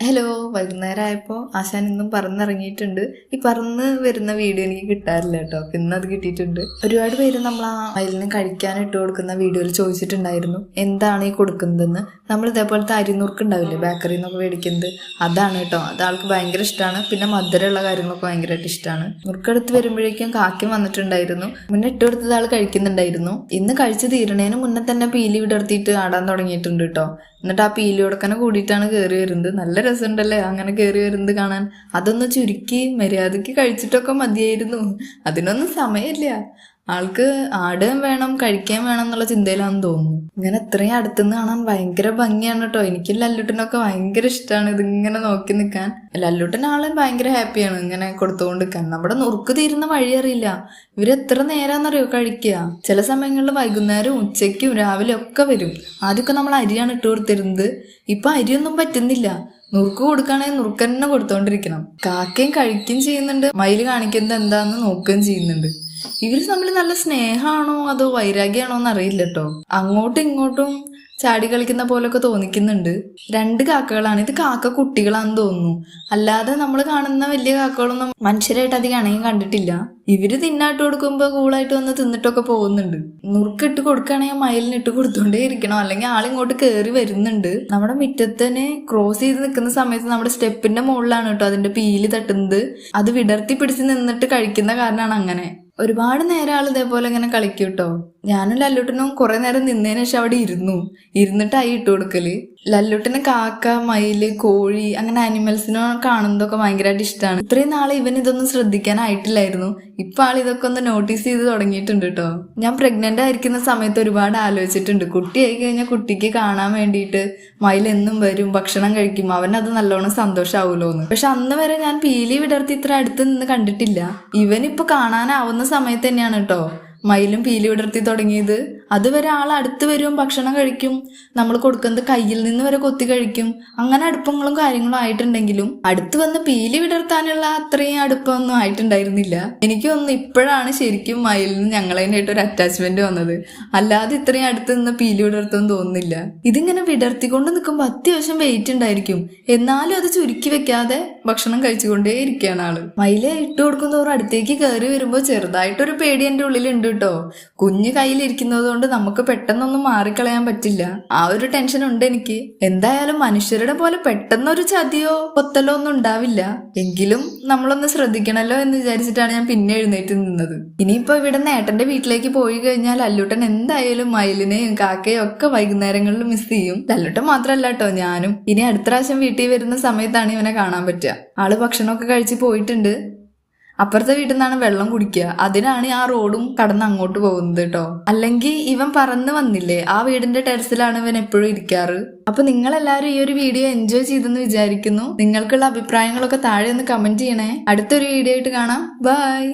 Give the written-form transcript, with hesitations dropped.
Hello, വൈകുന്നേരമായപ്പോൾ ആശാൻ ഇന്നും പറന്നിറങ്ങിയിട്ടുണ്ട്. ഈ പറന്ന് വരുന്ന വീഡിയോ എനിക്ക് കിട്ടാറില്ല കേട്ടോ. ഇന്ന് അത് കിട്ടിയിട്ടുണ്ട്. ഒരുപാട് പേര് നമ്മൾ ആ മയിലിന് കഴിക്കാൻ ഇട്ട് കൊടുക്കുന്ന വീഡിയോയിൽ ചോദിച്ചിട്ടുണ്ടായിരുന്നു എന്താണ് ഈ കൊടുക്കുന്നതെന്ന്. നമ്മൾ ഇതേപോലത്തെ അരിനുറുക്ക് ഉണ്ടാവില്ലേ ബേക്കറിയിൽ നിന്നൊക്കെ മേടിക്കുന്നത്, അതാണ് കേട്ടോ. അത് ആൾക്ക് ഭയങ്കര ഇഷ്ടമാണ്. പിന്നെ മധുരമുള്ള കാര്യങ്ങളൊക്കെ ഭയങ്കരമായിട്ട് ഇഷ്ടമാണ്. നുറുക്കെടുത്ത് വരുമ്പോഴേക്കും കാക്കം വന്നിട്ടുണ്ടായിരുന്നു. മുന്നേ ഇട്ട് കൊടുത്തത് ആൾ കഴിക്കുന്നുണ്ടായിരുന്നു. ഇന്ന് കഴിച്ച് തീരണേന് മുന്നേ തന്നെ പീലി വിടർത്തിയിട്ട് ആടാൻ തുടങ്ങിയിട്ടുണ്ട് കേട്ടോ. എന്നിട്ട് ആ പീലി കൊടുക്കനെ കൂടിയിട്ടാണ് കയറി വരുന്നത്. നല്ല രസമുണ്ടല്ലേ അങ്ങനെ കയറി വരുന്നത് കാണാൻ. അതൊന്ന് ചുരുക്കി മര്യാദയ്ക്ക് കഴിച്ചിട്ടൊക്കെ മതിയായിരുന്നു. അതിനൊന്നും സമയമില്ല. ആൾക്ക് ആടുകയും വേണം കഴിക്കാൻ വേണം എന്നുള്ള ചിന്തയിലാണെന്ന് തോന്നുന്നു. ഇങ്ങനെ ഇത്രയും അടുത്തുനിന്ന് കാണാൻ ഭയങ്കര ഭംഗിയാണ് കേട്ടോ. എനിക്കും ലല്ലുട്ടനൊക്കെ ഭയങ്കര ഇഷ്ടമാണ് ഇതിങ്ങനെ നോക്കി നിൽക്കാൻ. ലല്ലുട്ടൻ ആളെ ഭയങ്കര ഹാപ്പിയാണ് ഇങ്ങനെ കൊടുത്തുകൊണ്ട് നിൽക്കാൻ. നമ്മുടെ നുറുക്ക് തീരുന്ന വഴി അറിയില്ല. ഇവരെത്ര നേരാന്നറിയോ കഴിക്കുക. ചില സമയങ്ങളിൽ വൈകുന്നേരവും ഉച്ചയ്ക്കും രാവിലെ ഒക്കെ വരും. ആദ്യമൊക്കെ നമ്മൾ അരിയാണ് ഇട്ട് കൊടുത്തിരുന്നത്. ഇപ്പൊ അരിയൊന്നും പറ്റുന്നില്ല. നുറുക്ക് കൊടുക്കുകയാണെങ്കിൽ നുറുക്ക് തന്നെ കൊടുത്തോണ്ടിരിക്കണം. കാക്കയും കഴിക്കുകയും ചെയ്യുന്നുണ്ട്, മയില് കാണിക്കുന്നത് എന്താന്ന് നോക്കുകയും ചെയ്യുന്നുണ്ട്. ഇവര് തമ്മിൽ നല്ല സ്നേഹമാണോ അതോ വൈരാഗ്യമാണോ എന്ന് അറിയില്ല കേട്ടോ. അങ്ങോട്ടും ഇങ്ങോട്ടും ചാടി കളിക്കുന്ന പോലൊക്കെ തോന്നിക്കുന്നുണ്ട്. രണ്ട് കാക്കകളാണ്. ഇത് കാക്ക കുട്ടികളാണെന്ന് തോന്നുന്നു. അല്ലാതെ നമ്മൾ കാണുന്ന വലിയ കാക്കകളൊന്നും മനുഷ്യരായിട്ട് അധികം അണയും കണ്ടിട്ടില്ല. ഇവര് തിന്നാട്ട് കൊടുക്കുമ്പോ കൂളായിട്ട് വന്ന് തിന്നിട്ടൊക്കെ പോകുന്നുണ്ട്. നുറുക്കിട്ട് കൊടുക്കുകയാണെങ്കിൽ മയിലിന് ഇട്ട് കൊടുത്തോണ്ടേ ഇരിക്കണം, അല്ലെങ്കിൽ ആളിങ്ങോട്ട് കയറി വരുന്നുണ്ട്. നമ്മുടെ മുറ്റത്തിനെ ക്രോസ് ചെയ്ത് നിൽക്കുന്ന സമയത്ത് നമ്മുടെ സ്റ്റെപ്പിന്റെ മുകളിലാണ് കേട്ടോ അതിന്റെ പീലി തട്ടുന്നത്. അത് വിടർത്തി പിടിച്ച് നിന്നിട്ട് കഴിക്കുന്ന കാരണമാണ് അങ്ങനെ. ഒരുപാട് നേരം ആൾ ഇതേപോലെ ഇങ്ങനെ കളിക്കും കേട്ടോ. ഞാനും ലല്ലുട്ടനും കുറെ നേരം നിന്നതിന് ശേഷം അവിടെ ഇരുന്നിട്ടായി ഇട്ട് കൊടുക്കല്. ലല്ലുട്ടന് കാക്ക, മയില്, കോഴി അങ്ങനെ ആനിമൽസിനെ കാണുന്നതൊക്കെ ഭയങ്കരമായിട്ട് ഇഷ്ടമാണ്. ഇത്രയും നാളെ ഇവൻ ഇതൊന്നും ശ്രദ്ധിക്കാനായിട്ടില്ലായിരുന്നു. ഇപ്പൊ ആൾ ഇതൊക്കെ ഒന്ന് നോട്ടീസ് ചെയ്ത് തുടങ്ങിയിട്ടുണ്ട് കേട്ടോ. ഞാൻ പ്രഗ്നന്റ് ആയിരിക്കുന്ന സമയത്ത് ഒരുപാട് ആലോചിച്ചിട്ടുണ്ട്. കുട്ടിയായി കഴിഞ്ഞാൽ കുട്ടിക്ക് കാണാൻ വേണ്ടിയിട്ട് മയിൽ എന്നും വരും, ഭക്ഷണം കഴിക്കും, അവനത് നല്ലോണം സന്തോഷമാവുമല്ലോന്ന്. പക്ഷെ അന്ന് വരെ ഞാൻ പീലി വിടർത്തി ഇത്ര അടുത്ത് നിന്ന് കണ്ടിട്ടില്ല. ഇവനിപ്പോ കാണാനാവുന്ന സമയത്ത് തന്നെയാണ് കേട്ടോ മയിലും പീലി വിടർത്തി തുടങ്ങിയത്. അതുവരെ ആൾ അടുത്ത് വരും, ഭക്ഷണം കഴിക്കും, നമ്മൾ കൊടുക്കുന്നത് കയ്യിൽ നിന്ന് വരെ കൊത്തി കഴിക്കും. അങ്ങനെ അടുപ്പങ്ങളും കാര്യങ്ങളും ആയിട്ടുണ്ടെങ്കിലും അടുത്ത് വന്ന് പീലി വിടർത്താനുള്ള അത്രയും അടുപ്പമൊന്നും ആയിട്ടുണ്ടായിരുന്നില്ല. എനിക്ക് തോന്നുന്നു ഇപ്പോഴാണ് ശരിക്കും മയിലിന് ഞങ്ങളതിനായിട്ട് ഒരു അറ്റാച്ച്മെന്റ് വന്നത്. അല്ലാതെ ഇത്രയും അടുത്ത് നിന്ന് പീലി വിടർത്തുമെന്ന് തോന്നുന്നില്ല. ഇതിങ്ങനെ വിടർത്തിക്കൊണ്ട് നിൽക്കുമ്പോൾ അത്യാവശ്യം വെയിറ്റ് ഉണ്ടായിരിക്കും. എന്നാലും അത് ചുരുക്കി വെക്കാതെ ഭക്ഷണം കഴിച്ചുകൊണ്ടേ ഇരിക്കുകയാണ് ആള്. മയിലെ ഇട്ട് കൊടുക്കുന്നതോറും അടുത്തേക്ക് കയറി വരുമ്പോൾ ചെറുതായിട്ടൊരു പേടി എൻ്റെ ഉള്ളിലുണ്ട് കേട്ടോ. കുഞ്ഞ് കയ്യിലിരിക്കുന്നത് കൊണ്ട് നമുക്ക് പെട്ടെന്നൊന്നും മാറിക്കളയാൻ പറ്റില്ല. ആ ഒരു ടെൻഷൻ ഉണ്ട് എനിക്ക്. എന്തായാലും മനുഷ്യരുടെ പോലെ പെട്ടെന്നൊരു ചതിയോ കൊത്തലോ ഒന്നും ഉണ്ടാവില്ല. എങ്കിലും നമ്മളൊന്ന് ശ്രദ്ധിക്കണല്ലോ എന്ന് വിചാരിച്ചിട്ടാണ് ഞാൻ പിന്നെ എഴുന്നേറ്റ് നിന്നത്. ഇനിയിപ്പോ ഇവിടെ ഏട്ടന്റെ വീട്ടിലേക്ക് പോയി കഴിഞ്ഞാൽ ലല്ലുട്ടൻ എന്തായാലും മയിലിനെയും കാക്കയും ഒക്കെ വൈകുന്നേരങ്ങളിൽ മിസ് ചെയ്യും. ലല്ലുട്ടൻ മാത്രല്ല കേട്ടോ, ഞാനും. ഇനി അടുത്ത പ്രാവശ്യം വീട്ടിൽ വരുന്ന സമയത്താണ് ഇവനെ കാണാൻ പറ്റുക. ആള് ഭക്ഷണമൊക്കെ കഴിച്ച് പോയിട്ടുണ്ട്. അപ്പുറത്തെ വീട്ടിൽ നിന്നാണ് വെള്ളം കുടിക്കുക. അതിനാണ് ആ റോഡും കടന്ന് അങ്ങോട്ട് പോകുന്നത് കേട്ടോ. അല്ലെങ്കിൽ ഇവൻ പറന്ന് വന്നില്ലേ, ആ വീടിന്റെ ടെറസിലാണ് ഇവൻ എപ്പോഴും ഇരിക്കാറ്. അപ്പൊ നിങ്ങളെല്ലാവരും ഈ ഒരു വീഡിയോ എൻജോയ് ചെയ്തെന്ന് വിചാരിക്കുന്നു. നിങ്ങൾക്കുള്ള അഭിപ്രായങ്ങളൊക്കെ താഴെ ഒന്ന് കമന്റ് ചെയ്യണേ. അടുത്തൊരു വീഡിയോ ആയിട്ട് കാണാം. ബൈ.